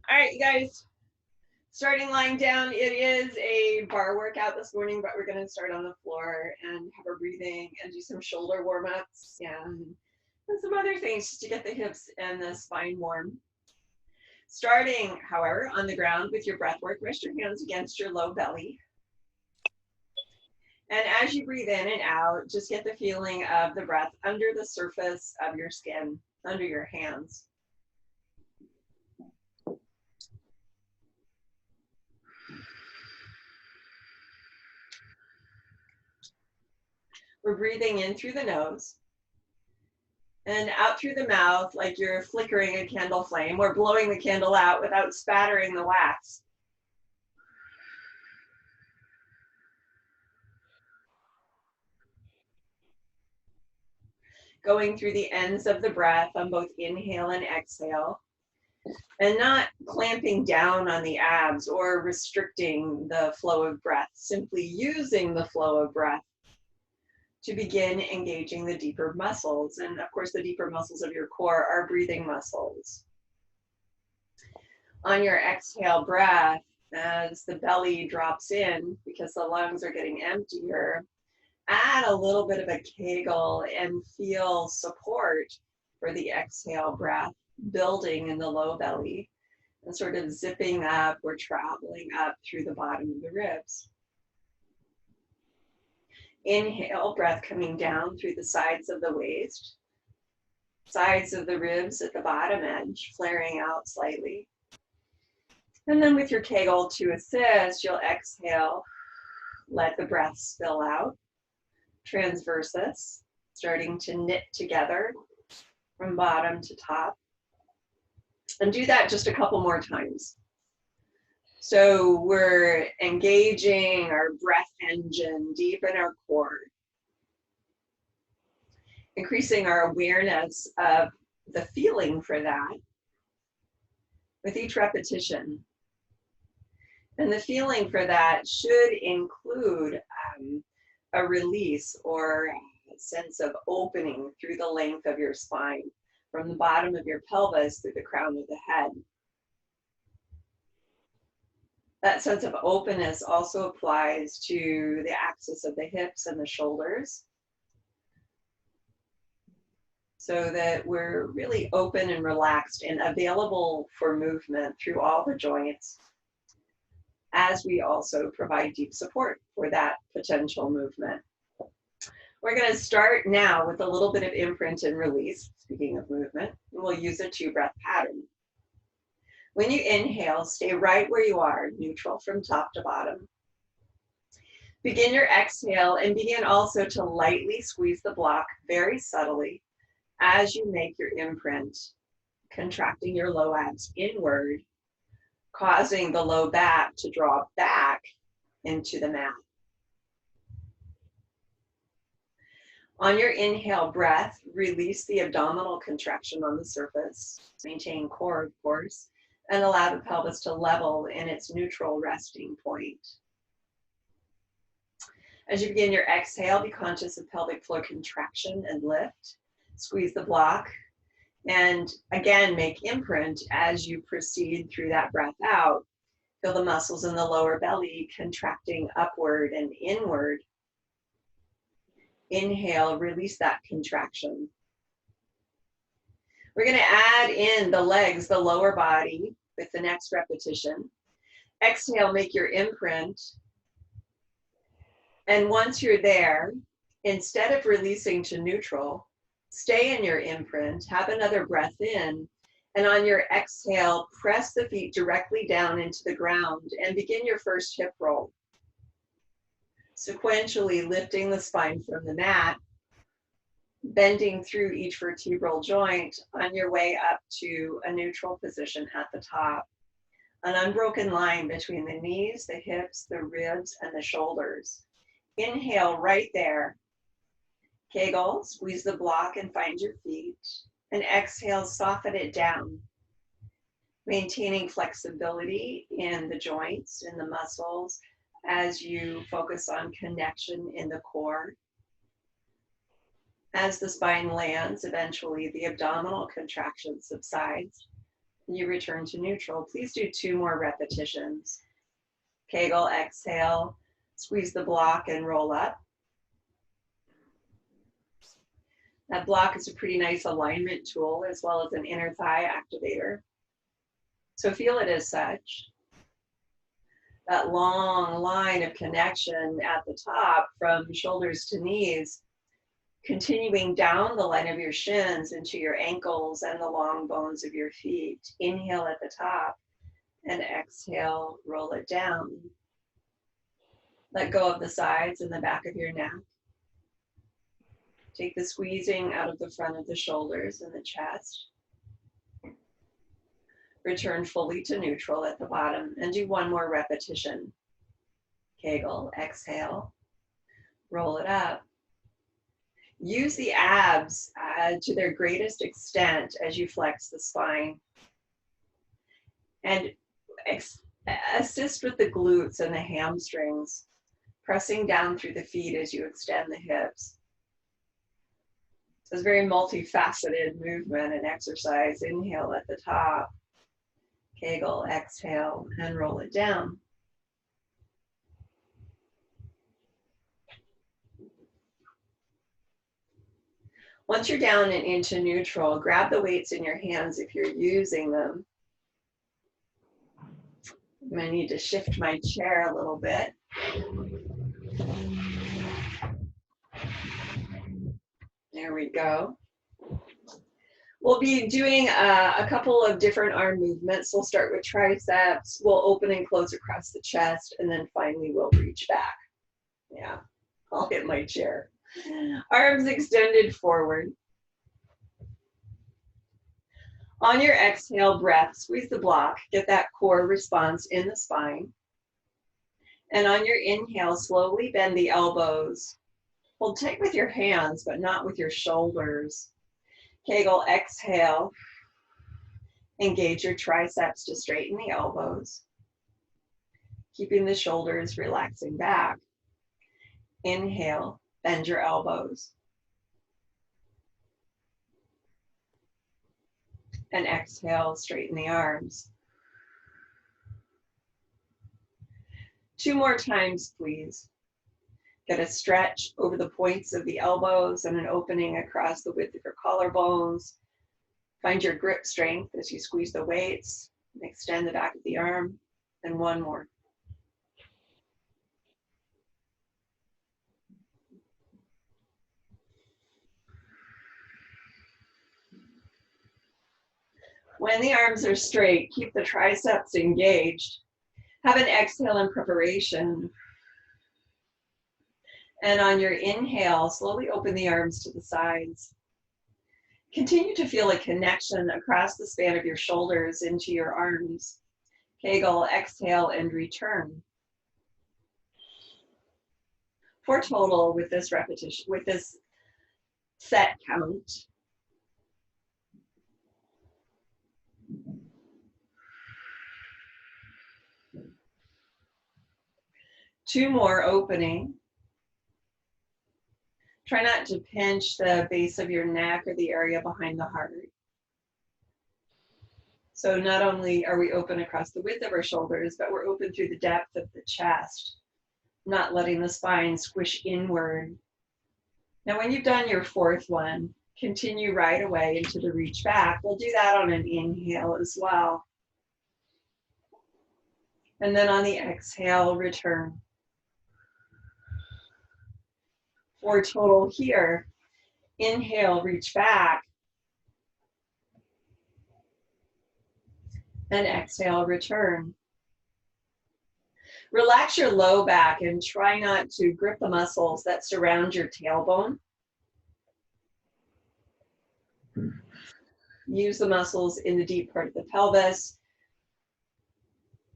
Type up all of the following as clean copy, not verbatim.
All right, you guys, starting lying down. It is a bar workout this morning, but we're going to start on the floor and have our breathing and do some shoulder warm ups and some other things just to get the hips and the spine warm. Starting, however, on the ground with your breath work, rest your hands against your low belly. And as you breathe in and out, just get the feeling of the breath under the surface of your skin, under your hands. We're breathing in through the nose and out through the mouth like you're flickering a candle flame or blowing the candle out without spattering the wax. Going through the ends of the breath on both inhale and exhale, and not clamping down on the abs or restricting the flow of breath, simply using the flow of breath to begin engaging the deeper muscles. And of course, the deeper muscles of your core are breathing muscles. On your exhale breath, as the belly drops in, because the lungs are getting emptier, add a little bit of a kegel and feel support for the exhale breath building in the low belly and sort of zipping up or traveling up through the bottom of the ribs. Inhale, breath coming down through the sides of the waist, sides of the ribs at the bottom edge, flaring out slightly. And then with your kegel to assist, you'll exhale, let the breath spill out, transversus, starting to knit together from bottom to top. And do that just a couple more times. So we're engaging our breath engine deep in our core, increasing our awareness of the feeling for that with each repetition. And the feeling for that should include a release or a sense of opening through the length of your spine, from the bottom of your pelvis through the crown of the head. That sense of openness also applies to the axis of the hips and the shoulders, so that we're really open and relaxed and available for movement through all the joints, as we also provide deep support for that potential movement. We're going to start now with a little bit of imprint and release, speaking of movement, and we'll use a 2-breath pattern. When you inhale, stay right where you are, neutral from top to bottom. Begin your exhale and begin also to lightly squeeze the block very subtly as you make your imprint, contracting your low abs inward, causing the low back to draw back into the mat. On your inhale breath, release the abdominal contraction on the surface. Maintain core, of course, and allow the pelvis to level in its neutral resting point. As you begin your exhale, be conscious of pelvic floor contraction and lift. Squeeze the block, and again, make imprint as you proceed through that breath out. Feel the muscles in the lower belly contracting upward and inward. Inhale, release that contraction. We're going to add in the legs, the lower body, with the next repetition. Exhale, make your imprint. And once you're there, instead of releasing to neutral, stay in your imprint, have another breath in, and on your exhale, press the feet directly down into the ground and begin your first hip roll. Sequentially lifting the spine from the mat, bending through each vertebral joint on your way up to a neutral position at the top. An unbroken line between the knees, the hips, the ribs, and the shoulders. Inhale right there. Kegel, squeeze the block and find your feet. And exhale, soften it down. Maintaining flexibility in the joints, in the muscles, as you focus on connection in the core. As the spine lands, eventually the abdominal contraction subsides, You return to neutral. Please do 2 more repetitions. Kegel, exhale, squeeze the block and roll up. That block is a pretty nice alignment tool as well as an inner thigh activator. So feel it as such. That long line of connection at the top from shoulders to knees, continuing down the line of your shins into your ankles and the long bones of your feet. Inhale at the top and exhale, roll it down. Let go of the sides and the back of your neck. Take the squeezing out of the front of the shoulders and the chest. Return fully to neutral at the bottom and do 1 more repetition. Kegel, exhale, roll it up. Use the abs to their greatest extent as you flex the spine. And assist with the glutes and the hamstrings, pressing down through the feet as you extend the hips. So it's a very multifaceted movement and exercise. Inhale at the top, Kegel, exhale, and roll it down. Once you're down and into neutral, grab the weights in your hands if you're using them. I'm going to need to shift my chair a little bit. There we go. We'll be doing a couple of different arm movements. We'll start with triceps. We'll open and close across the chest, and then finally we'll reach back. Yeah, I'll hit my chair. Arms extended forward. On your exhale breath, squeeze the block. Get that core response in the spine. And on your inhale, slowly bend the elbows. Hold tight with your hands, but not with your shoulders. Kegel, exhale. Engage your triceps to straighten the elbows. Keeping the shoulders relaxing back. Inhale, bend your elbows. And exhale, straighten the arms. 2 more times, please. Get a stretch over the points of the elbows and an opening across the width of your collarbones. Find your grip strength as you squeeze the weights and extend the back of the arm. And 1 more. When the arms are straight, keep the triceps engaged. Have an exhale in preparation. And on your inhale, slowly open the arms to the sides. Continue to feel a connection across the span of your shoulders into your arms. Kegel, exhale, and return. 4 total with this repetition, with this set count. Two more opening. Try not to pinch the base of your neck or the area behind the heart. So not only are we open across the width of our shoulders, but we're open through the depth of the chest, not letting the spine squish inward. Now, when you've done your 4th one, continue right away into the reach back. We'll do that on an inhale as well. And then on the exhale, return. 4 total here. Inhale, reach back. And exhale, return. Relax your low back and try not to grip the muscles that surround your tailbone. Use the muscles in the deep part of the pelvis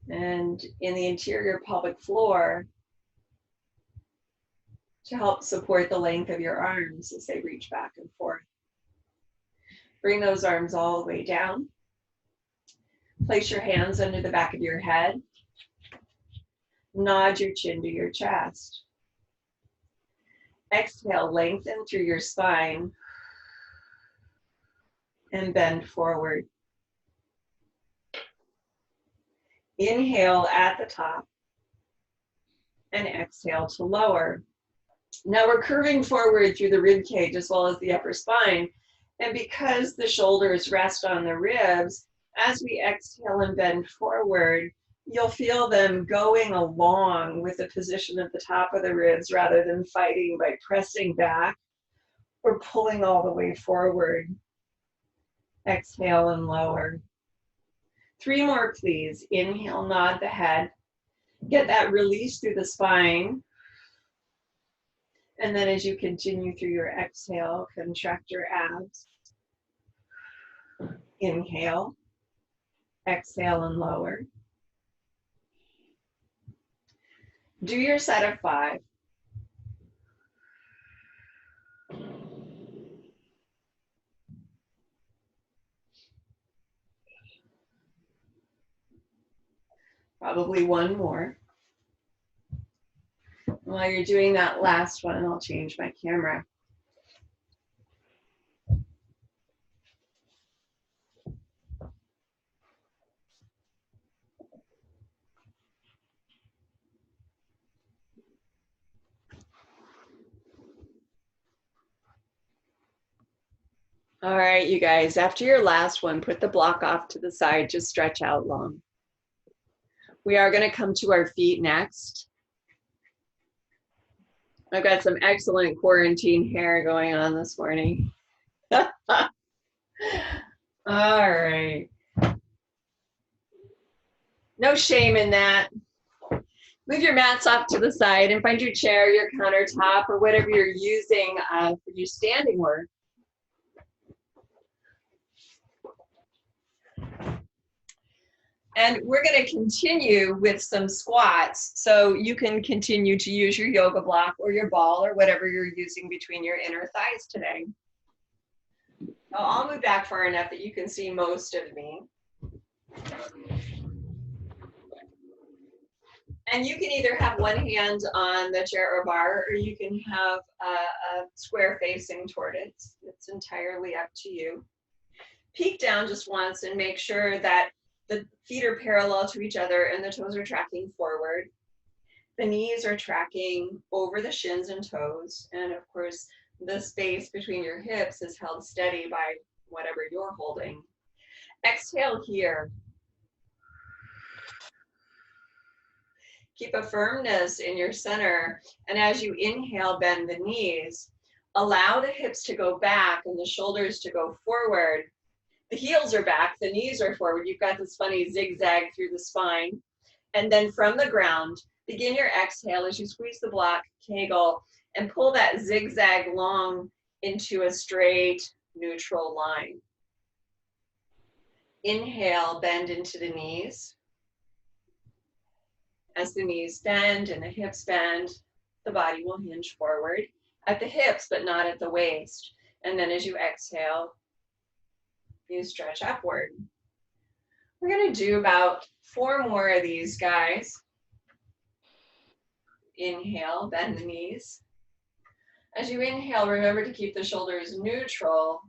and in the interior pelvic floor to help support the length of your arms as they reach back and forth. Bring those arms all the way down. Place your hands under the back of your head. Nod your chin to your chest. Exhale, lengthen through your spine and bend forward. Inhale at the top and exhale to lower. Now we're curving forward through the rib cage as well as the upper spine. And because the shoulders rest on the ribs, as we exhale and bend forward, you'll feel them going along with the position at the top of the ribs rather than fighting by pressing back or pulling all the way forward. Exhale and lower. 3 more, please. Inhale, nod the head. Get that release through the spine. And then as you continue through your exhale, contract your abs. Inhale, exhale and lower. Do your set of 5. Probably 1 more. While you're doing that last one, I'll change my camera. All right, you guys, after your last one, put the block off to the side, just stretch out long. We are going to come to our feet next. I've got some excellent quarantine hair going on this morning. All right. No shame in that. Move your mats off to the side and find your chair, your countertop, or whatever you're using for your standing work. And we're going to continue with some squats. So you can continue to use your yoga block or your ball or whatever you're using between your inner thighs today. I'll move back far enough that you can see most of me. And you can either have one hand on the chair or bar, or you can have a square facing toward it. It's entirely up to you. Peek down just once and make sure that the feet are parallel to each other and the toes are tracking forward. The knees are tracking over the shins and toes. And of course, the space between your hips is held steady by whatever you're holding. Exhale here. Keep a firmness in your center. And as you inhale, bend the knees. Allow the hips to go back and the shoulders to go forward. The heels are back, the knees are forward. You've got this funny zigzag through the spine. And then from the ground, begin your exhale as you squeeze the block, kegel, and pull that zigzag long into a straight, neutral line. Inhale, bend into the knees. As the knees bend and the hips bend, the body will hinge forward at the hips, but not at the waist. And then as you exhale, you stretch upward. We're going to do about 4 more of these, guys. Inhale, bend the knees. As you inhale, remember to keep the shoulders neutral.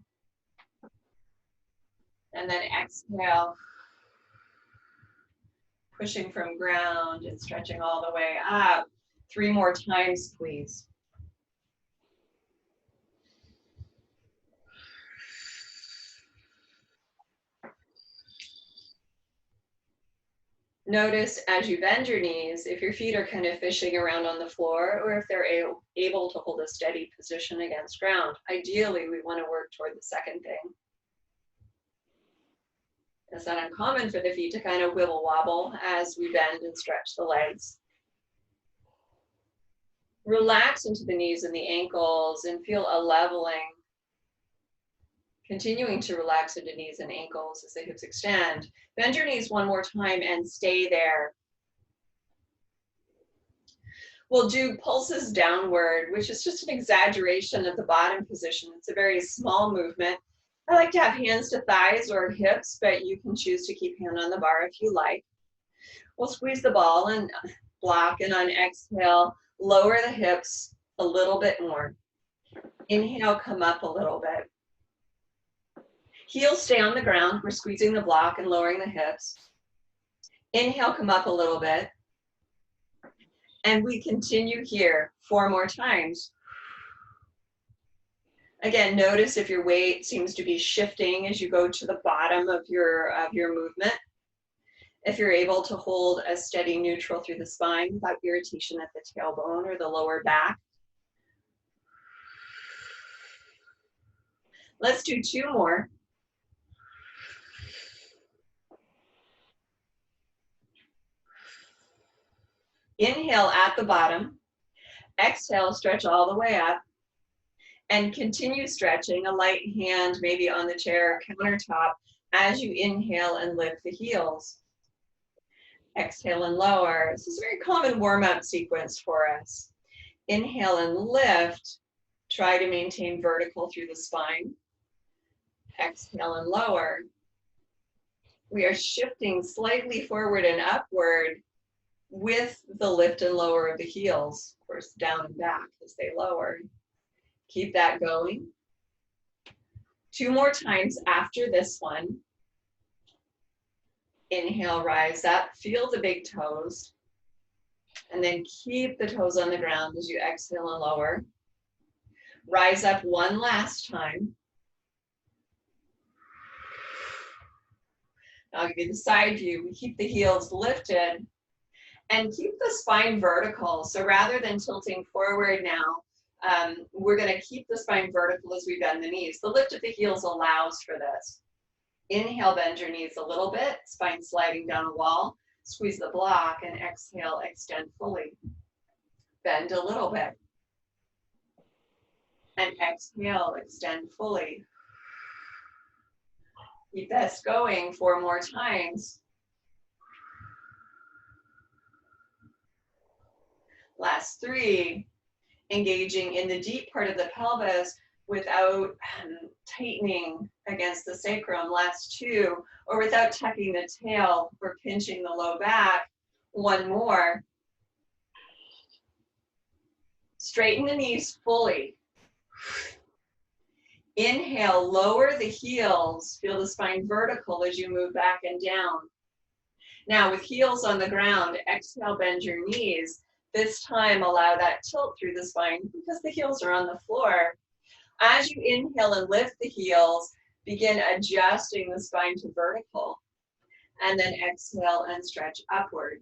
And then exhale, pushing from ground and stretching all the way up. 3 more times, please. Notice as you bend your knees, if your feet are kind of fishing around on the floor or if they're able to hold a steady position against ground. Ideally, we want to work toward the second thing. It's not uncommon for the feet to kind of wibble wobble as we bend and stretch the legs. Relax into the knees and the ankles and feel a leveling. Continuing to relax into knees and ankles as the hips extend. Bend your knees 1 more time and stay there. We'll do pulses downward, which is just an exaggeration of the bottom position. It's a very small movement. I like to have hands to thighs or hips, but you can choose to keep hand on the bar if you like. We'll squeeze the ball and block, and on exhale, lower the hips a little bit more. Inhale, come up a little bit. Heels stay on the ground. We're squeezing the block and lowering the hips. Inhale, come up a little bit. And we continue here 4 more times. Again, notice if your weight seems to be shifting as you go to the bottom of your movement. If you're able to hold a steady neutral through the spine without irritation at the tailbone or the lower back. Let's do 2 more. Inhale at the bottom. Exhale, stretch all the way up. And continue stretching, a light hand maybe on the chair countertop as you inhale and lift the heels. Exhale and lower. This is a very common warm-up sequence for us. Inhale and lift. Try to maintain vertical through the spine. Exhale and lower. We are shifting slightly forward and upward with the lift and lower of the heels, of course, down and back as they lower. Keep that going. 2 more times after this one. Inhale, rise up, feel the big toes, and then keep the toes on the ground as you exhale and lower. Rise up one last time. I'll give you the side view. We keep the heels lifted and keep the spine vertical. So rather than tilting forward now, we're going to keep the spine vertical as we bend the knees. The lift of the heels allows for this. Inhale, bend your knees a little bit, spine sliding down a wall. Squeeze the block, and exhale, extend fully. Bend a little bit. And exhale, extend fully. Keep this going 4 more times. Last 3. Engaging in the deep part of the pelvis without tightening against the sacrum. Last 2, or without tucking the tail or pinching the low back. 1 more. Straighten the knees fully. Inhale, lower the heels. Feel the spine vertical as you move back and down. Now with heels on the ground, exhale, bend your knees. This time allow that tilt through the spine because the heels are on the floor. As you inhale and lift the heels, begin adjusting the spine to vertical. And then exhale and stretch upward.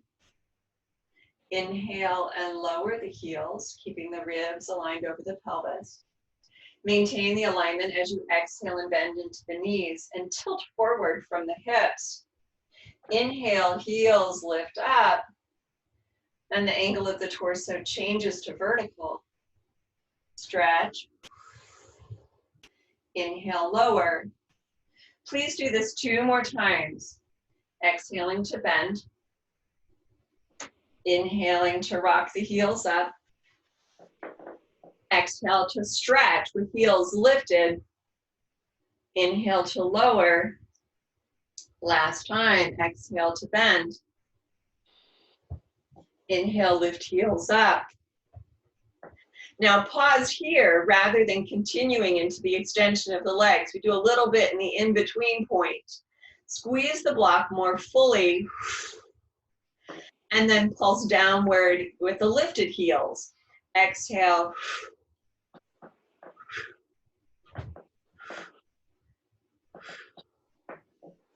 Inhale and lower the heels, keeping the ribs aligned over the pelvis. Maintain the alignment as you exhale and bend into the knees and tilt forward from the hips. Inhale, heels lift up, and the angle of the torso changes to vertical. Stretch. Inhale, lower. Please do this 2 more times. Exhaling to bend. Inhaling to rock the heels up. Exhale to stretch with heels lifted. Inhale to lower. Last time, exhale to bend. Inhale, lift heels up. Now pause here rather than continuing into the extension of the legs. We do a little bit in the in-between point. Squeeze the block more fully and then pulse downward with the lifted heels. Exhale.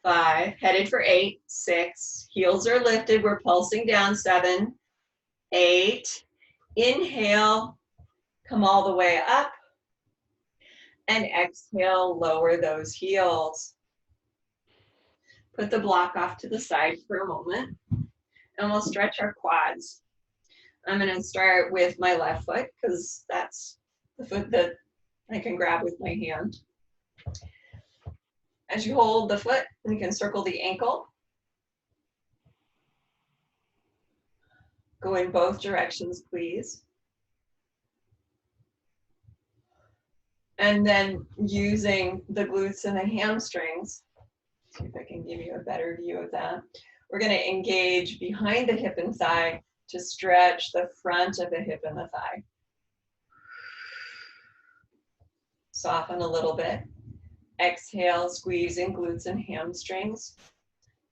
5, headed for 8, 6, heels are lifted, we're pulsing down, 7, 8, inhale, come all the way up, and exhale, lower those heels. Put the block off to the side for a moment, and we'll stretch our quads. I'm going to start with my left foot, because that's the foot that I can grab with my hand. As you hold the foot, you can circle the ankle. Go in both directions, please. And then using the glutes and the hamstrings, see if I can give you a better view of that. We're going to engage behind the hip and thigh to stretch the front of the hip and the thigh. Soften a little bit. Exhale, squeeze in glutes and hamstrings.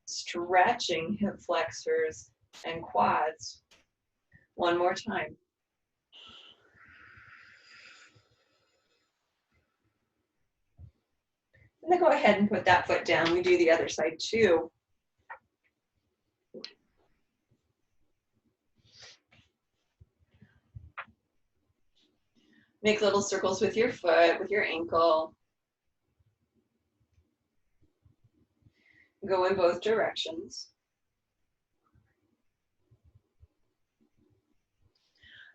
Stretching hip flexors and quads. One more time. And then go ahead and put that foot down. We do the other side too. Make little circles with your foot, with your ankle. Go in both directions.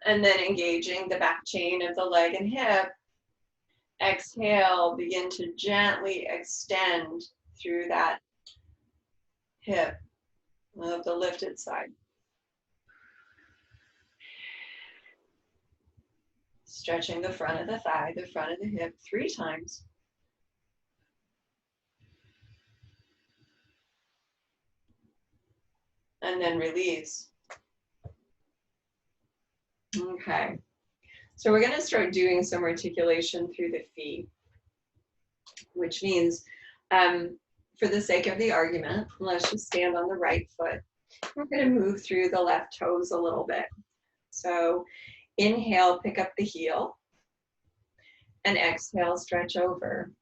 And then engaging the back chain of the leg and hip. Exhale, begin to gently extend through that hip of the lifted side. Stretching the front of the thigh, the front of the hip 3 times. And then release. Okay. So we're going to start doing some articulation through the feet, which means, for the sake of the argument, let's just stand on the right foot. We're going to move through the left toes a little bit. So inhale, pick up the heel, and exhale, stretch over.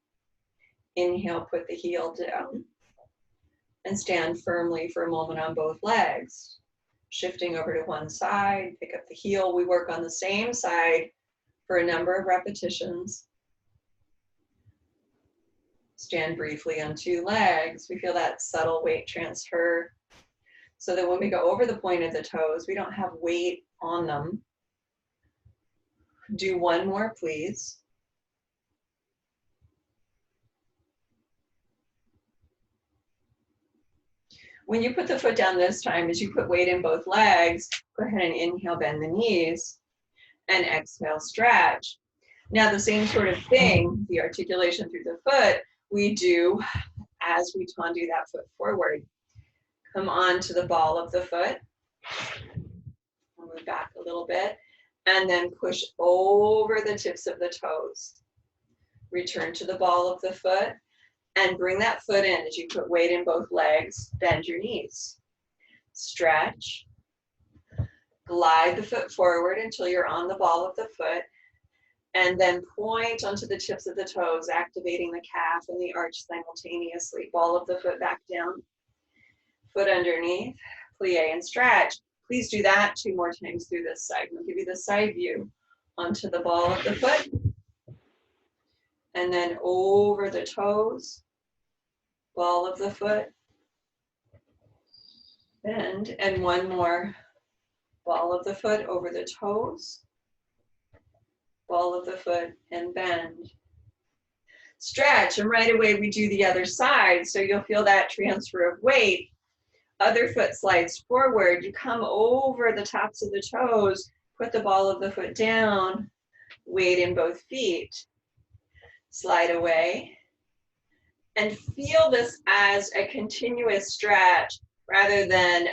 Inhale, put the heel down, and stand firmly for a moment on both legs. Shifting over to one side, pick up the heel. We work on the same side for a number of repetitions. Stand briefly on 2 legs. We feel that subtle weight transfer so that when we go over the point of the toes, we don't have weight on them. Do one more, please. When you put the foot down this time, as you put weight in both legs, go ahead and inhale, bend the knees, and exhale, stretch. Now the same sort of thing, the articulation through the foot, we do as we tendu that foot forward. Come on to the ball of the foot. Move back a little bit, and then push over the tips of the toes. Return to the ball of the foot, and bring that foot in as you put weight in both legs. Bend your knees. Stretch. Glide the foot forward until you're on the ball of the foot, and then point onto the tips of the toes, activating the calf and the arch simultaneously. Ball of the foot back down. Foot underneath. Plie and stretch. Please do that 2 more times through this side. We'll give you the side view. Onto the ball of the foot. And then over the toes. Ball of the foot. Bend. And one more. Ball of the foot over the toes. Ball of the foot and bend. Stretch, and right away we do the other side, so you'll feel that transfer of weight. Other foot slides forward. You come over the tops of the toes, put the ball of the foot down, weight in both feet. Slide away. And feel this as a continuous stretch rather than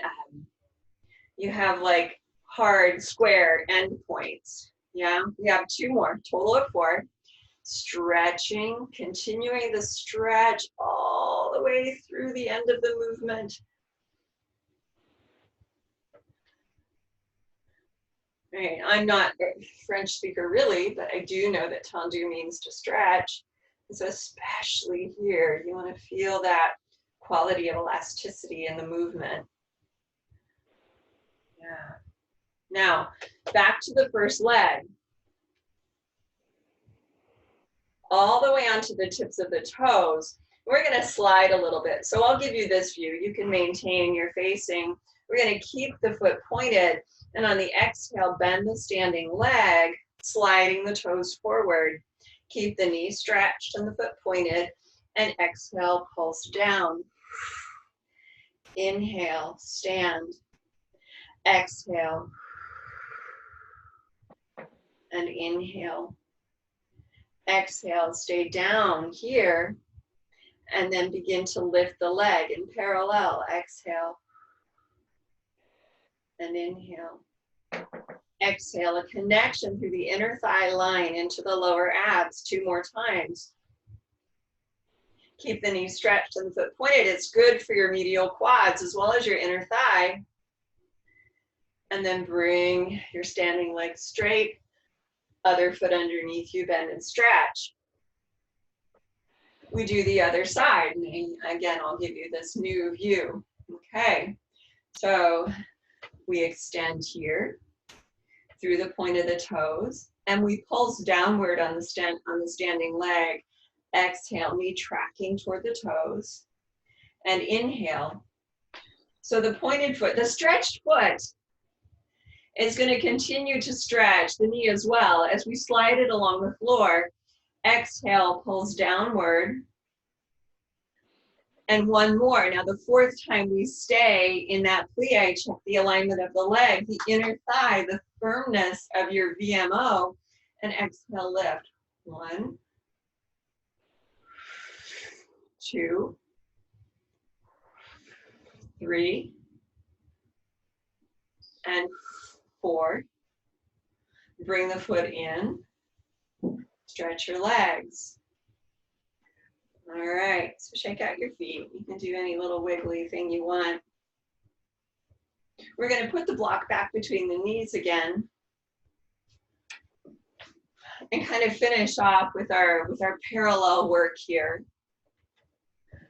you have like hard square end points. Yeah, we have 2 more, total of 4. Stretching, continuing the stretch all the way through the end of the movement. Right. I'm not a French speaker really, but I do know that tendu means to stretch. And so especially here, you want to feel that quality of elasticity in the movement. Yeah. Now, back to the first leg. All the way onto the tips of the toes. We're going to slide a little bit. So I'll give you this view. You can maintain your facing. We're going to keep the foot pointed. And on the exhale, bend the standing leg, sliding the toes forward. Keep the knee stretched and the foot pointed. And exhale, pulse down. Inhale, stand. Exhale. And inhale. Exhale, stay down here. And then begin to lift the leg in parallel. Exhale. And inhale. Exhale, a connection through the inner thigh line into the lower abs 2 more times. Keep the knee stretched and the foot pointed. It's good for your medial quads as well as your inner thigh. And then bring your standing leg straight. Other foot underneath you, bend and stretch. We do the other side. And again, I'll give you this new view. Okay, so we extend here through the point of the toes, and we pulse downward on the standing leg. Exhale, knee tracking toward the toes, and inhale. So the pointed foot, the stretched foot, is going to continue to stretch the knee as well as we slide it along the floor. Exhale, pulls downward. And one more. Now the fourth time we stay in that plie, check the alignment of the leg, the inner thigh, the firmness of your VMO, and exhale, lift. 1, 2, 3, and 4. Bring the foot in, stretch your legs. All right, so shake out your feet. You can do any little wiggly thing you want. We're going to put the block back between the knees again and kind of finish off with our parallel work here.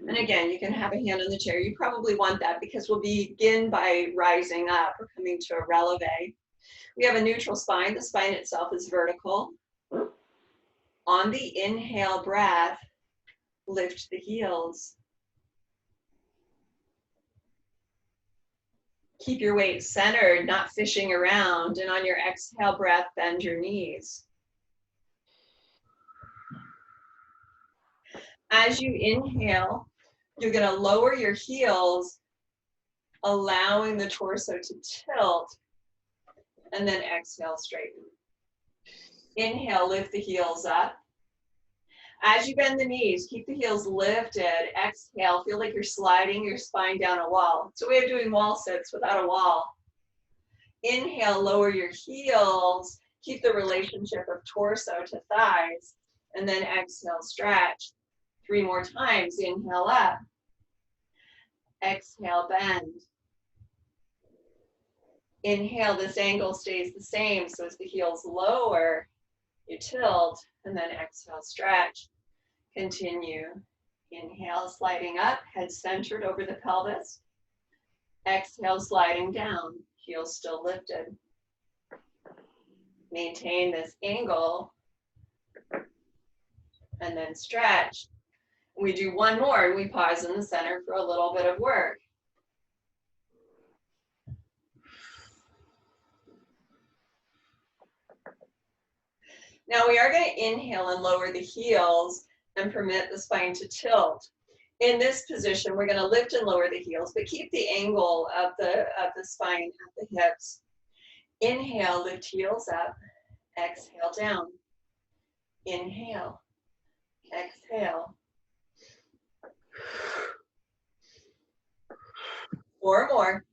And again, you can have a hand on the chair. You probably want that because we'll begin by rising up or coming to a releve. We have a neutral spine. The spine itself is vertical. On the inhale breath, lift the heels. Keep your weight centered, not fishing around. And on your exhale breath, bend your knees. As you inhale, you're going to lower your heels, allowing the torso to tilt, and then exhale, straighten. Inhale, lift the heels up. As you bend the knees, keep the heels lifted. Exhale, feel like you're sliding your spine down a wall. It's a way of doing wall sits without a wall. Inhale, lower your heels. Keep the relationship of torso to thighs. And then exhale, stretch. 3 more times. Inhale up. Exhale, bend. Inhale, this angle stays the same. So as the heels lower, you tilt, and then exhale, stretch. Continue. Inhale, sliding up, head centered over the pelvis. Exhale, sliding down, heels still lifted. Maintain this angle, and then stretch. We do one more, and we pause in the center for a little bit of work. Now we are going to inhale and lower the heels and permit the spine to tilt. In this position, we're going to lift and lower the heels, but keep the angle of the spine at the hips. Inhale, lift heels up. Exhale, down. Inhale. Exhale. 4 more.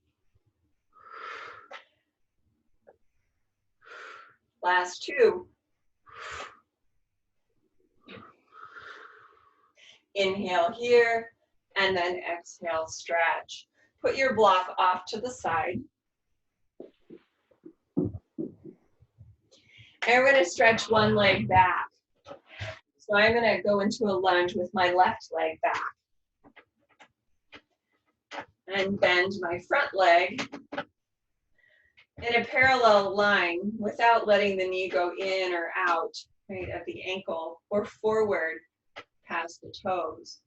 Last 2. Inhale here, and then exhale, stretch. Put your block off to the side. And we're going to stretch one leg back. So I'm going to go into a lunge with my left leg back. And bend my front leg in a parallel line without letting the knee go in or out, right, of the ankle or forward past the toes.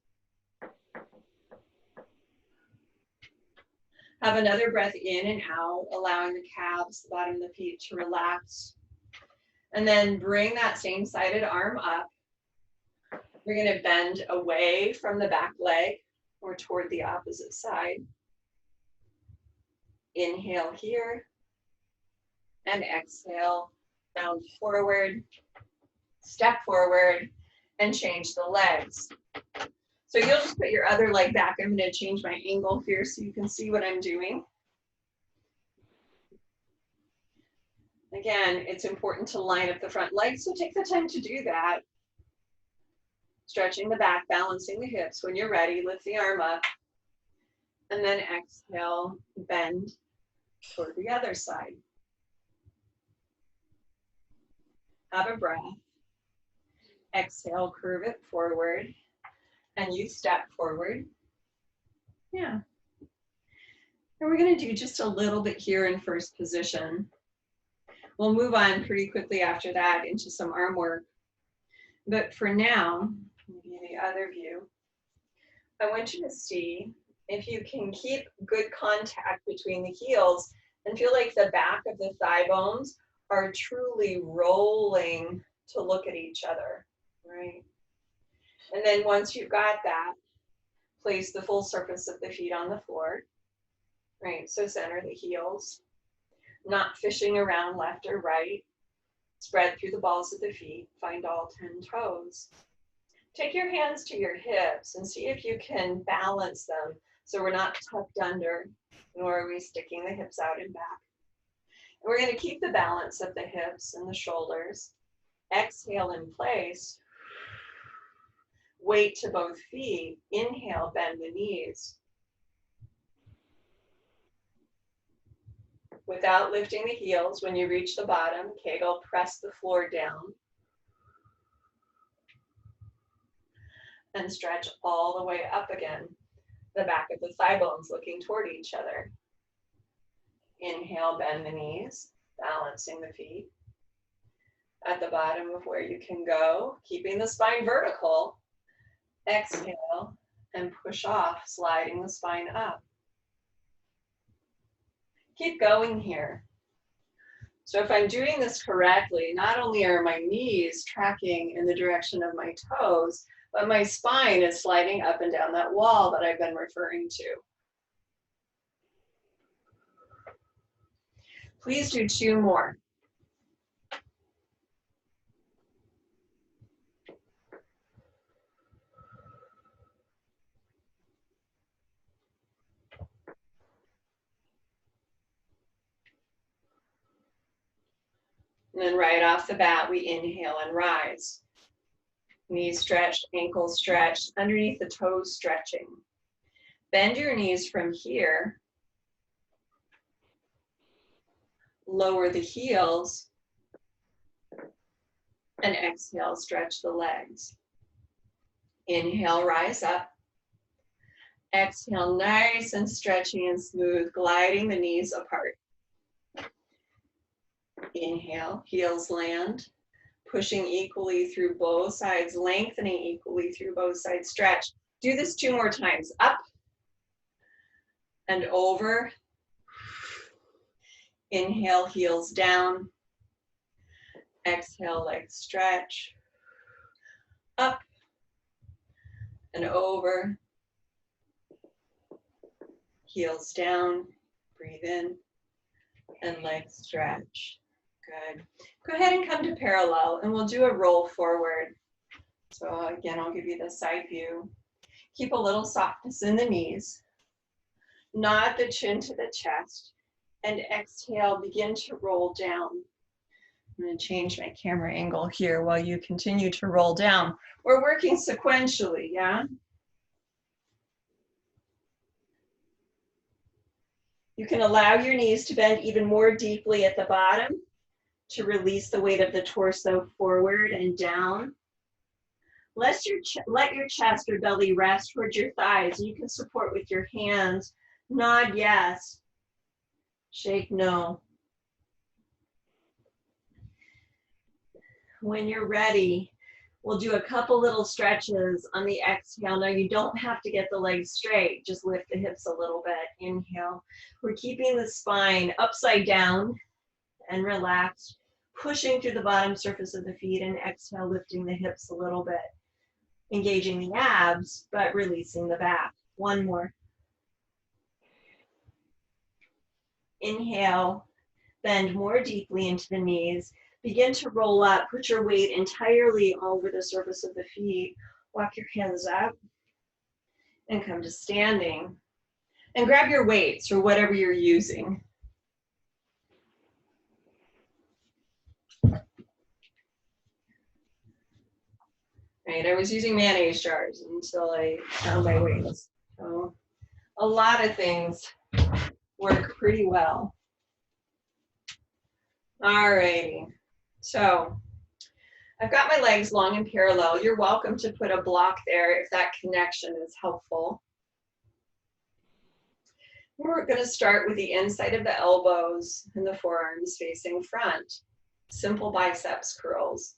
Have another breath in and out, allowing the calves, the bottom of the feet to relax. And then bring that same sided arm up. We're going to bend away from the back leg or toward the opposite side. Inhale here. And exhale, down forward, step forward, and change the legs. So you'll just put your other leg back. I'm going to change my angle here so you can see what I'm doing. Again, it's important to line up the front leg, so take the time to do that. Stretching the back, balancing the hips. When you're ready, lift the arm up. And then exhale, bend toward the other side. Have a breath. Exhale, curve it forward. And you step forward. Yeah. And we're going to do just a little bit here in first position. We'll move on pretty quickly after that into some arm work. But for now, maybe the other view, I want you to see if you can keep good contact between the heels and feel like the back of the thigh bones are truly rolling to look at each other, right? And then once you've got that, place the full surface of the feet on the floor, right? So center the heels, not fishing around left or right. Spread through the balls of the feet, find all 10 toes. Take your hands to your hips and see if you can balance them so we're not tucked under, nor are we sticking the hips out and back. And we're going to keep the balance of the hips and the shoulders. Exhale in place. Weight to both feet. Inhale, bend the knees. Without lifting the heels, when you reach the bottom, Kegel, press the floor down. And stretch all the way up again. The back of the thigh bones looking toward each other. Inhale, bend the knees, balancing the feet. At the bottom of where you can go, keeping the spine vertical. Exhale and push off, sliding the spine up. Keep going here. So if I'm doing this correctly, not only are my knees tracking in the direction of my toes, but my spine is sliding up and down that wall that I've been referring to. Please do 2 more. And then right off the bat, we inhale and rise. Knees stretched, ankles stretched, underneath the toes stretching. Bend your knees from here. Lower the heels. And exhale, stretch the legs. Inhale, rise up. Exhale, nice and stretchy and smooth, gliding the knees apart. Inhale, heels land, pushing equally through both sides, lengthening equally through both sides, stretch. Do this 2 more times, up and over. Inhale, heels down. Exhale, legs stretch. Up and over. Heels down, breathe in, and legs stretch. Good. Go ahead and come to parallel, and we'll do a roll forward. So again, I'll give you the side view. Keep a little softness in the knees. Nod the chin to the chest, and exhale, begin to roll down. I'm going to change my camera angle here while you continue to roll down. We're working sequentially, yeah? You can allow your knees to bend even more deeply at the bottom to release the weight of the torso forward and down. Let your chest or belly rest towards your thighs. You can support with your hands. Nod yes. Shake no. When you're ready, we'll do a couple little stretches on the exhale. Now you don't have to get the legs straight, just lift the hips a little bit. Inhale. We're keeping the spine upside down and relaxed, pushing through the bottom surface of the feet, and exhale, lifting the hips a little bit, engaging the abs, but releasing the back. 1 more. Inhale, bend more deeply into the knees. Begin to roll up, put your weight entirely over the surface of the feet. Walk your hands up and come to standing. And grab your weights or whatever you're using. Right, I was using mayonnaise jars until I found my ways. So a lot of things work pretty well. All righty, so I've got my legs long and parallel. You're welcome to put a block there if that connection is helpful. We're going to start with the inside of the elbows and the forearms facing front. Simple biceps curls.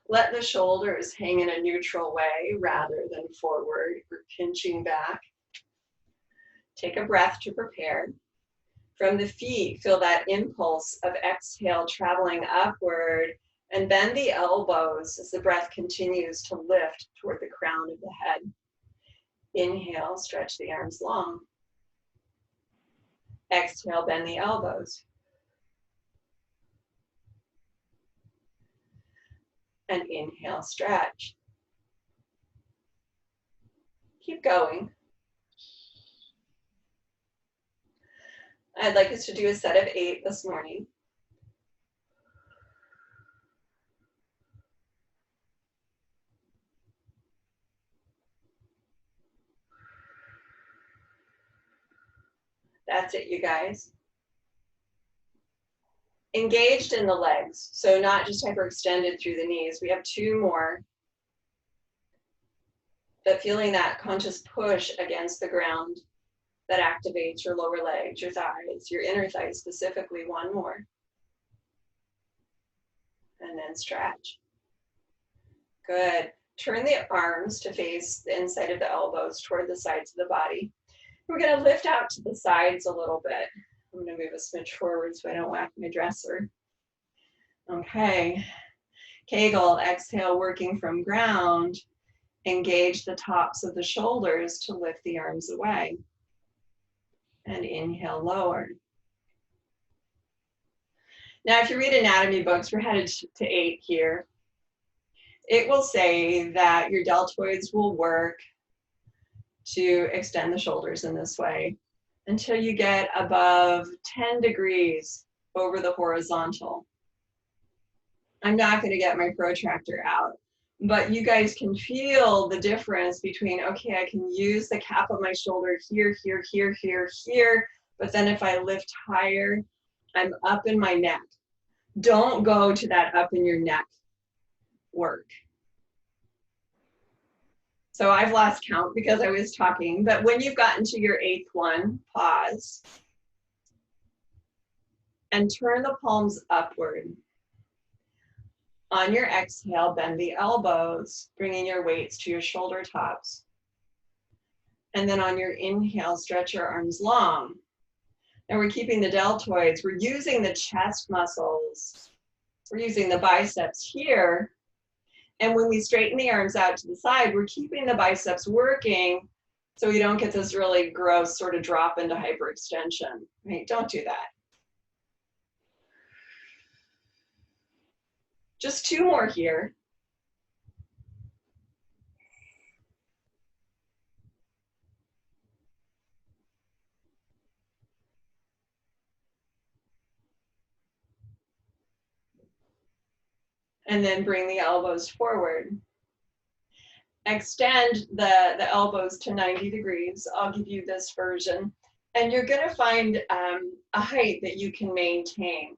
Let the shoulders hang in a neutral way rather than forward or pinching back. Take a breath to prepare. From the feet, feel that impulse of exhale traveling upward, and bend the elbows as the breath continues to lift toward the crown of the head. Inhale, stretch the arms long. Exhale, bend the elbows. And inhale, stretch. Keep going. I'd like us to do a set of 8 this morning. That's it, you guys. Engaged in the legs, so not just hyperextended through the knees. We have 2 more. But feeling that conscious push against the ground that activates your lower legs, your thighs, your inner thighs specifically. 1 more. And then stretch. Good. Turn the arms to face the inside of the elbows toward the sides of the body. We're going to lift out to the sides a little bit. I'm going to move a smidge forward so I don't whack my dresser. Okay. Kegel, exhale, working from ground. Engage the tops of the shoulders to lift the arms away. And inhale, lower. Now, if you read anatomy books, we're headed to 8 here. It will say that your deltoids will work to extend the shoulders in this way until you get above 10 degrees over the horizontal. I'm not going to get my protractor out, but you guys can feel the difference between, okay, I can use the cap of my shoulder here, here, here, here, here, but then if I lift higher, I'm up in my neck. Don't go to that up in your neck work. So I've lost count because I was talking, but when you've gotten to your 8th one, pause and turn the palms upward. On your exhale, bend the elbows, bringing your weights to your shoulder tops. And then on your inhale, stretch your arms long. And we're keeping the deltoids. We're using the chest muscles. We're using the biceps here. And when we straighten the arms out to the side, we're keeping the biceps working so we don't get this really gross sort of drop into hyperextension. Right? Don't do that. Just 2 more here. And then bring the elbows forward. Extend the elbows to 90 degrees. I'll give you this version. And you're going to find a height that you can maintain.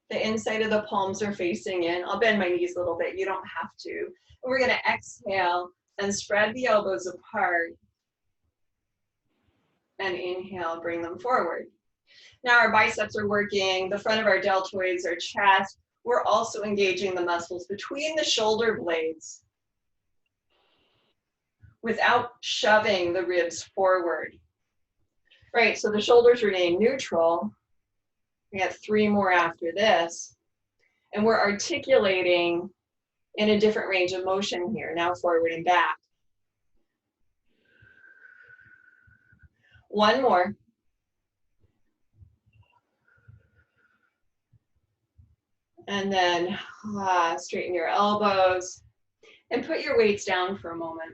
The inside of the palms are facing in. I'll bend my knees a little bit. You don't have to. And we're going to exhale and spread the elbows apart. And inhale, bring them forward. Now our biceps are working. The front of our deltoids, our chest. We're also engaging the muscles between the shoulder blades without shoving the ribs forward. Right, so the shoulders remain neutral. We have 3 more after this. And we're articulating in a different range of motion here, now forward and back. 1 more. And then straighten your elbows and put your weights down for a moment.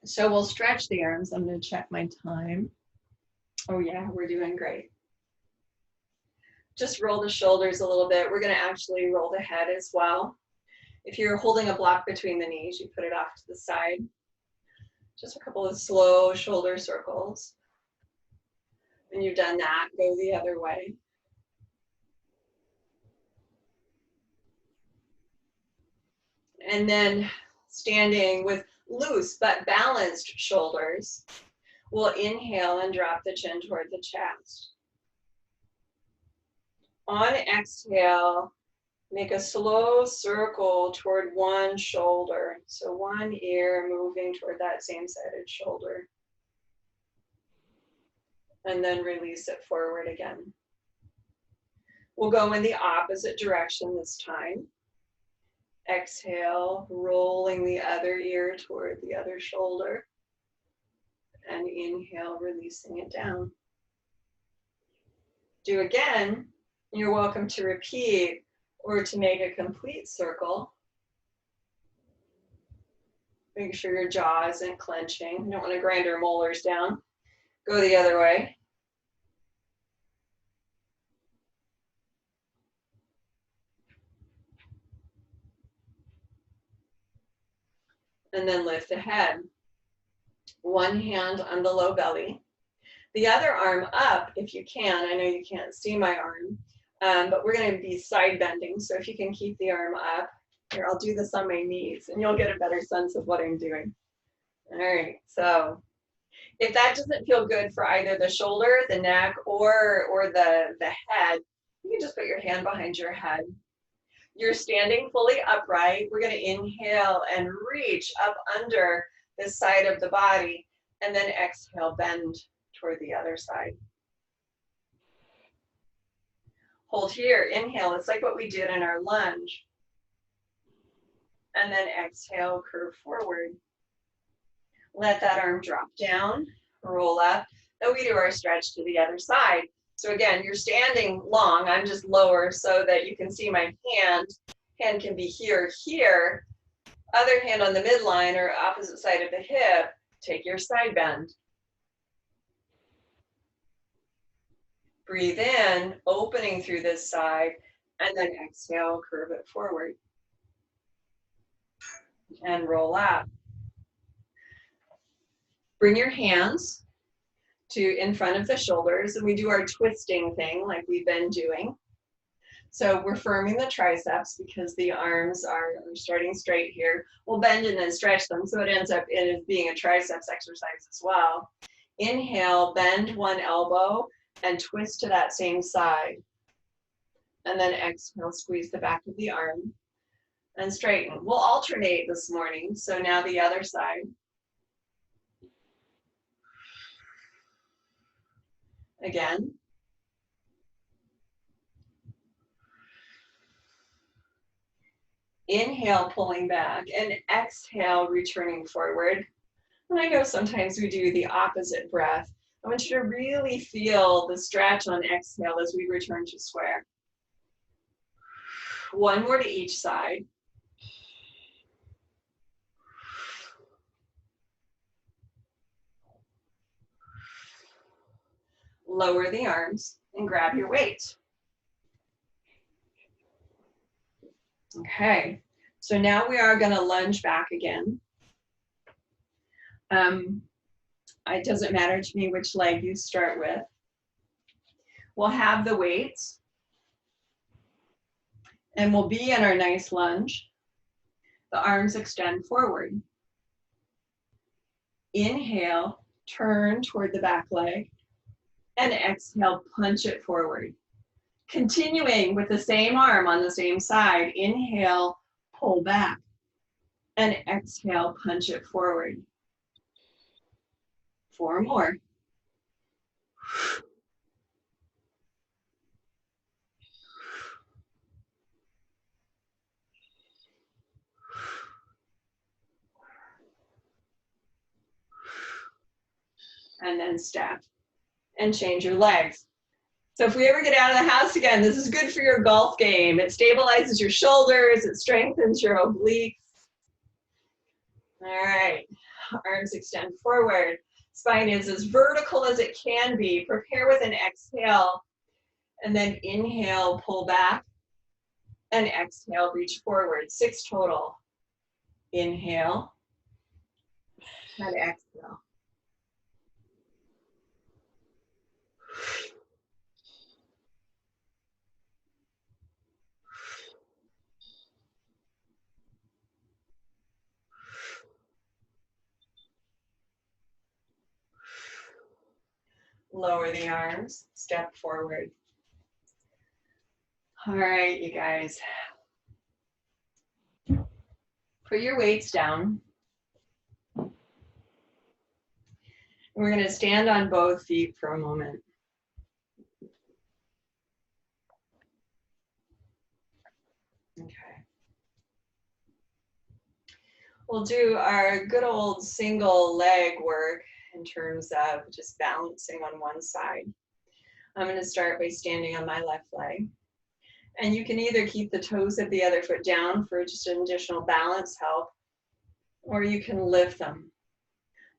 So we'll stretch the arms. I'm going to check my time. Oh yeah, we're doing great. Just roll the shoulders a little bit. We're going to actually roll the head as well. If you're holding a block between the knees, you put it off to the side. Just a couple of slow shoulder circles. When you've done that, go the other way. And then standing with loose but balanced shoulders, we'll inhale and drop the chin toward the chest. On exhale, make a slow circle toward one shoulder. So one ear moving toward that same-sided shoulder. And then release it forward again. We'll go in the opposite direction this time. Exhale, rolling the other ear toward the other shoulder. And inhale, releasing it down. Do again. You're welcome to repeat or to make a complete circle. Make sure your jaw isn't clenching. You don't want to grind your molars down. Go the other way. And then lift the head. One hand on the low belly. The other arm up if you can. I know you can't see my arm, but we're going to be side bending. So if you can keep the arm up. Here, I'll do this on my knees and you'll get a better sense of what I'm doing. All right, so if that doesn't feel good for either the shoulder, the neck, or the head, you can just put your hand behind your head. You're standing fully upright. We're going to inhale and reach up under the side of the body, and then exhale, bend toward the other side. Hold here, inhale. It's like what we did in our lunge. And then exhale, curve forward. Let that arm drop down, roll up. Then we do our stretch to the other side. So again, you're standing long. I'm just lower so that you can see my hand. Hand can be here, here. Other hand on the midline or opposite side of the hip. Take your side bend. Breathe in, opening through this side, and then exhale, curve it forward. And roll up. Bring your hands to in front of the shoulders, and we do our twisting thing like we've been doing. So we're firming the triceps because the arms are starting straight here. We'll bend and then stretch them, so it ends up in being a triceps exercise as well. Inhale, bend one elbow and twist to that same side. And then exhale, squeeze the back of the arm and straighten. We'll alternate this morning, so now the other side. Again. Inhale, pulling back, and exhale, returning forward. And I know sometimes we do the opposite breath. I want you to really feel the stretch on exhale as we return to square. One more to each side. Lower the arms and grab your weight. Okay, so now we are going to lunge back again. It doesn't matter to me which leg you start with. We'll have the weights, and we'll be in our nice lunge. The arms extend forward. Inhale, turn toward the back leg, and exhale, punch it forward. Continuing with the same arm on the same side, inhale, pull back, and exhale, punch it forward. 4 more. And then step and change your legs. So if we ever get out of the house again, this is good for your golf game. It stabilizes your shoulders, it strengthens your obliques. All right, arms extend forward. Spine is as vertical as it can be. Prepare with an exhale And then inhale, pull back. And exhale, reach forward. 6 total. Inhale. And exhale. Lower the arms, step forward. All right, you guys. Put your weights down. We're going to stand on both feet for a moment. Okay. We'll do our good old single leg work in terms of just balancing on one side. I'm going to start by standing on my left leg. And you can either keep the toes of the other foot down for just an additional balance help, or you can lift them.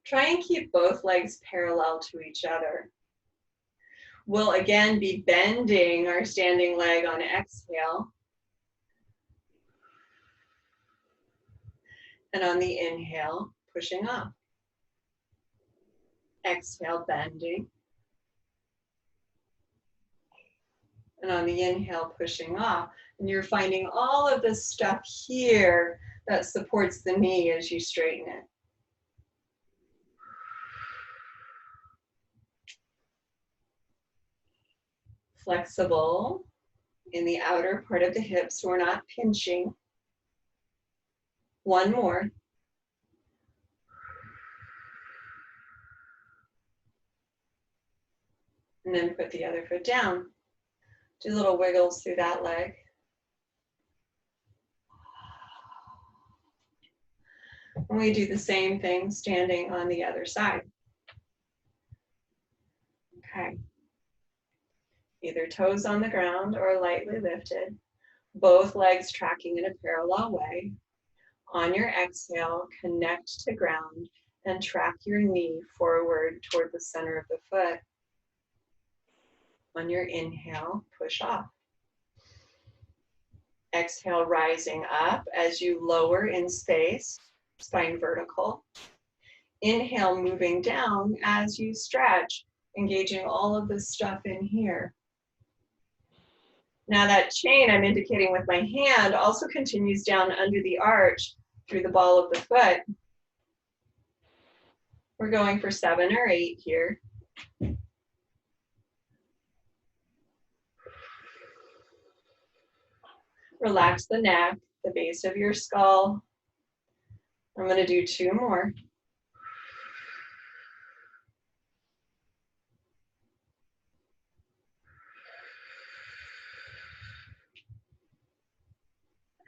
Try and keep both legs parallel to each other. We'll again be bending our standing leg on exhale. And on the inhale, pushing up. Exhale, bending. And on the inhale, pushing off. And you're finding all of this stuff here that supports the knee as you straighten it. Flexible in the outer part of the hips, so we're not pinching. One more. And then put the other foot down. Do little wiggles through that leg. And we do the same thing standing on the other side. Okay. Either toes on the ground or lightly lifted. Both legs tracking in a parallel way. On your exhale, connect to ground and track your knee forward toward the center of the foot. On your inhale, push off. Exhale, rising up as you lower in space, spine vertical. Inhale, moving down as you stretch, engaging all of this stuff in here. Now that chain I'm indicating with my hand also continues down under the arch through the ball of the foot. We're going for 7 or 8 here. Relax the neck, the base of your skull. I'm going to do 2 more.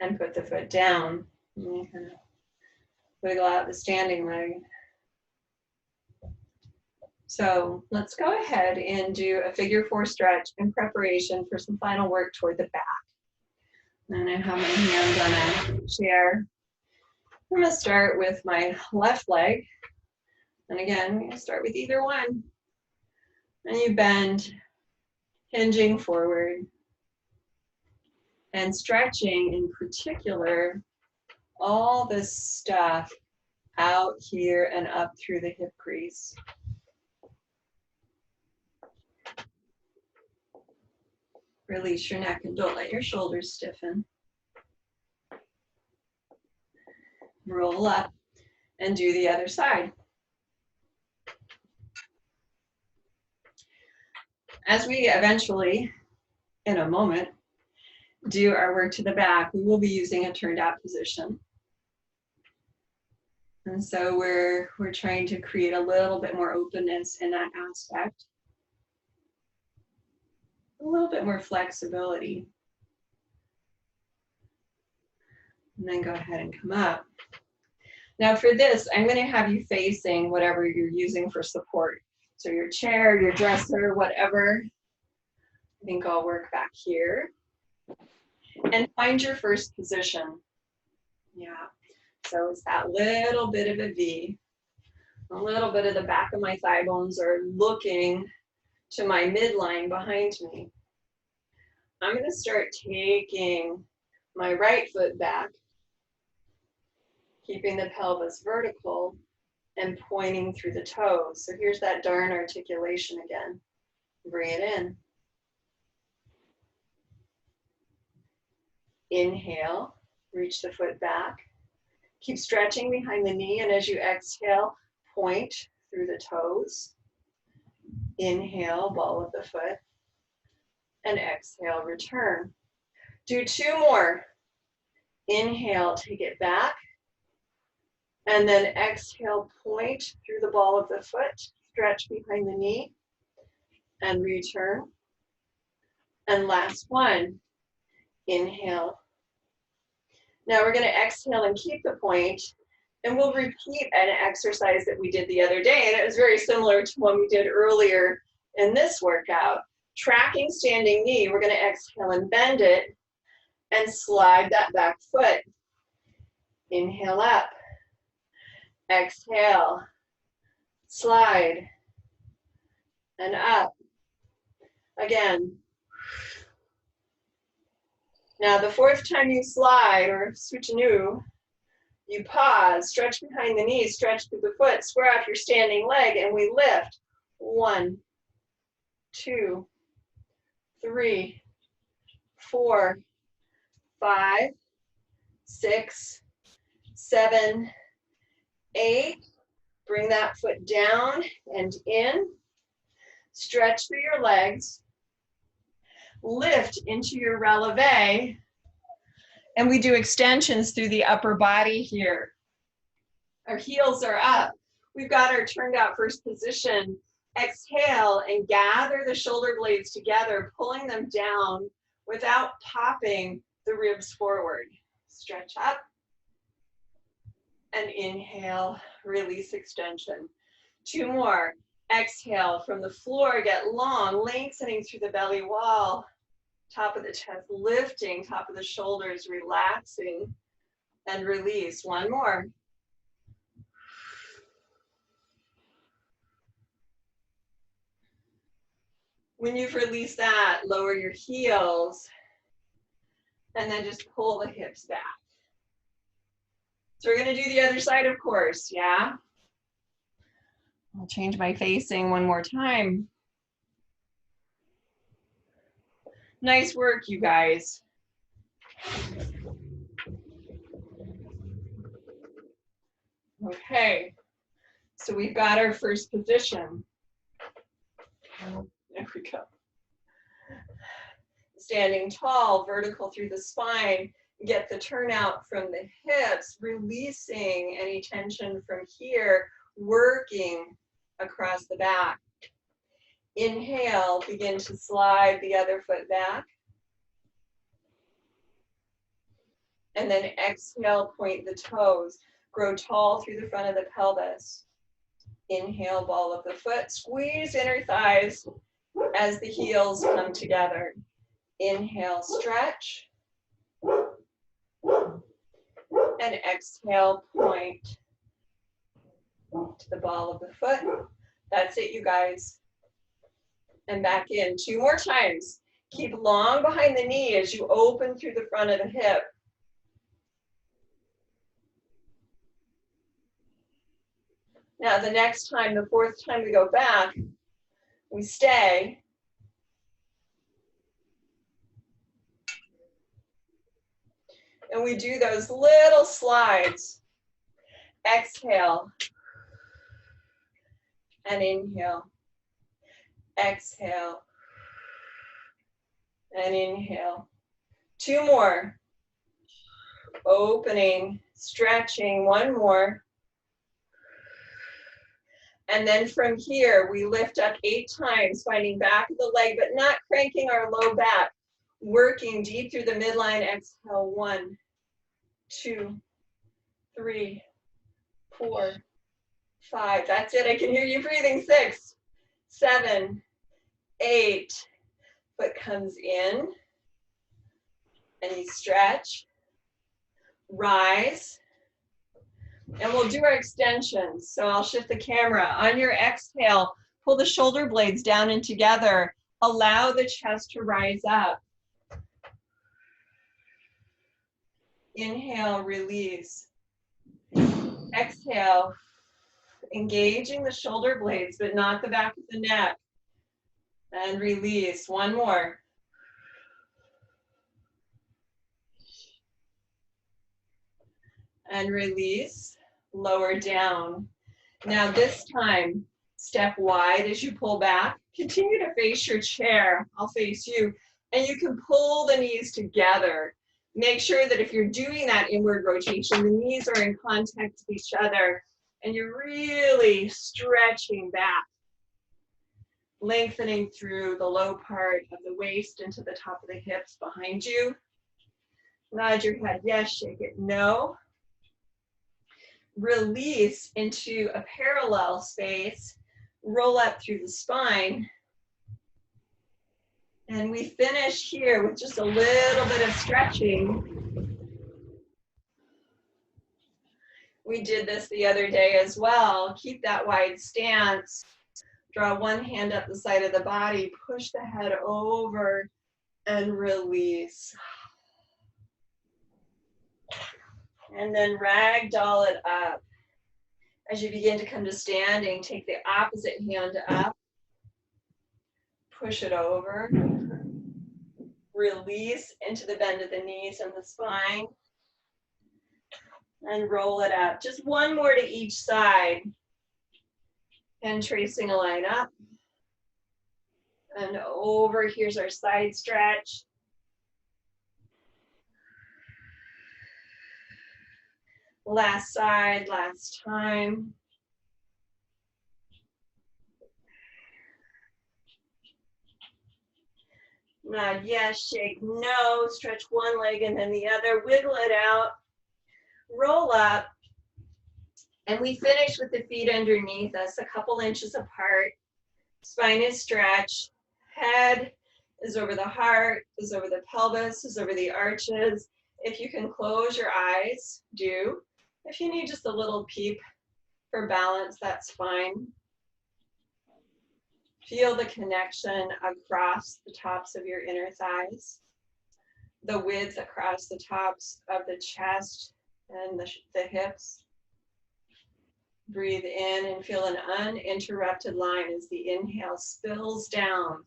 And put the foot down. And kind of wiggle out the standing leg. So let's go ahead and do a figure 4 stretch in preparation for some final work toward the back. And I have my hand on a chair. I'm going to start with my left leg. And again, I'm going to start with either one. And you bend, hinging forward. And stretching in particular, all this stuff out here and up through the hip crease. Release your neck and don't let your shoulders stiffen. Roll up and do the other side. As we eventually, in a moment, do our work to the back, we will be using a turned out position. And so we're trying to create a little bit more openness in that aspect. A little bit more flexibility. And then go ahead and come up. Now for this, I'm going to have you facing whatever you're using for support. So your chair, your dresser, whatever. I think I'll work back here. And find your first position. Yeah. So it's that little bit of a V. A little bit of the back of my thigh bones are looking to my midline behind me. I'm going to start taking my right foot back, keeping the pelvis vertical and pointing through the toes. So here's that darn articulation again. Bring it in. Inhale, reach the foot back. Keep stretching behind the knee, and as you exhale, point through the toes. Inhale, ball of the foot, and exhale, return. Do 2 more. Inhale, take it back, and then exhale, point through the ball of the foot, stretch behind the knee, and return. And last one, inhale. Now we're going to exhale and keep the point, and we'll repeat an exercise that we did the other day, and it was very similar to one we did earlier in this workout. Tracking standing knee, we're going to exhale and bend it, and slide that back foot. Inhale up, exhale, slide, and up. Again. Now the 4th time you slide or switch new, you pause, stretch behind the knees, stretch through the foot, square off your standing leg, and we lift. 1, 2, 3, 4, 5, 6, 7, 8. Bring that foot down and in. Stretch through your legs. Lift into your releve. And we do extensions through the upper body here. Our heels are up. We've got our turned out first position. Exhale and gather the shoulder blades together, pulling them down without popping the ribs forward. Stretch up. And inhale, release extension. 2 more. Exhale from the floor, get long, lengthening through the belly wall. Top of the chest lifting, top of the shoulders relaxing, and release. 1 more. When you've released that, lower your heels, and then just pull the hips back. So we're going to do the other side, of course, yeah? I'll change my facing one more time. Nice work, you guys. Okay, so we've got our first position. There we go. Standing tall, vertical through the spine. Get the turnout from the hips, releasing any tension from here, working across the back. Inhale, begin to slide the other foot back. And then exhale, point the toes. Grow tall through the front of the pelvis. Inhale, ball of the foot. Squeeze inner thighs as the heels come together. Inhale, stretch. And exhale, point to the ball of the foot. That's it, you guys. And back in 2 more times. Keep long behind the knee as you open through the front of the hip. Now the next time, the 4th time we go back, we stay. And we do those little slides. Exhale. And inhale. Exhale. And inhale. 2 more. Opening, stretching, 1 more. And then from here, we lift up 8 times, finding back of the leg, but not cranking our low back. Working deep through the midline. Exhale, 1, 2, 3, 4, 5. That's it. I can hear you breathing. 6, 7, 8. Foot comes in. And you stretch. Rise. And we'll do our extensions. So I'll shift the camera. On your exhale, pull the shoulder blades down and together. Allow the chest to rise up. Inhale, release. Exhale, engaging the shoulder blades, but not the back of the neck. And release. One more. And release. Lower down. Now this time, step wide as you pull back. Continue to face your chair. I'll face you. And you can pull the knees together. Make sure that if you're doing that inward rotation, the knees are in contact with each other and you're really stretching back, lengthening through the low part of the waist into the top of the hips behind you. Nod your head, yes, shake it, no. Release into a parallel space, roll up through the spine. And we finish here with just a little bit of stretching. We did this the other day as well. Keep that wide stance. Draw one hand up the side of the body, push the head over, and release. And then ragdoll it up. As you begin to come to standing, take the opposite hand up, push it over, release into the bend of the knees and the spine, and roll it up. Just one more to each side. And tracing a line up and over. Here's our side stretch. Last side, last time. Nod yes, shake no. Stretch one leg and then the other. Wiggle it out. Roll up. And we finish with the feet underneath us, a couple inches apart. Spine is stretched. Head is over the heart, is over the pelvis, is over the arches. If you can close your eyes, do. If you need just a little peep for balance, that's fine. Feel the connection across the tops of your inner thighs, the width across the tops of the chest and the hips. Breathe in and feel an uninterrupted line as the inhale spills down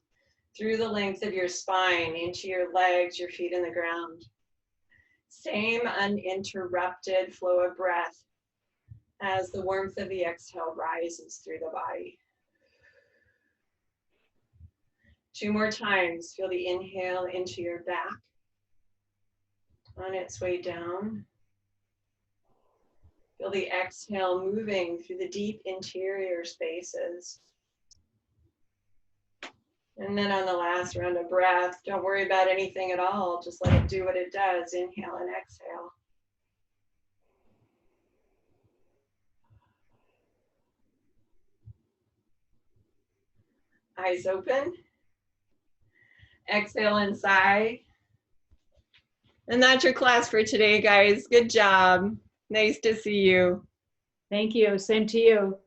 through the length of your spine into your legs, your feet in the ground. Same uninterrupted flow of breath as the warmth of the exhale rises through the body. Two more times. Feel the inhale into your back on its way down. Feel the exhale moving through the deep interior spaces. And then on the last round of breath, don't worry about anything at all. Just let it do what it does. Inhale and exhale. Eyes open. Exhale and sigh. And that's your class for today, guys. Good job. Nice to see you. Thank you. Same to you.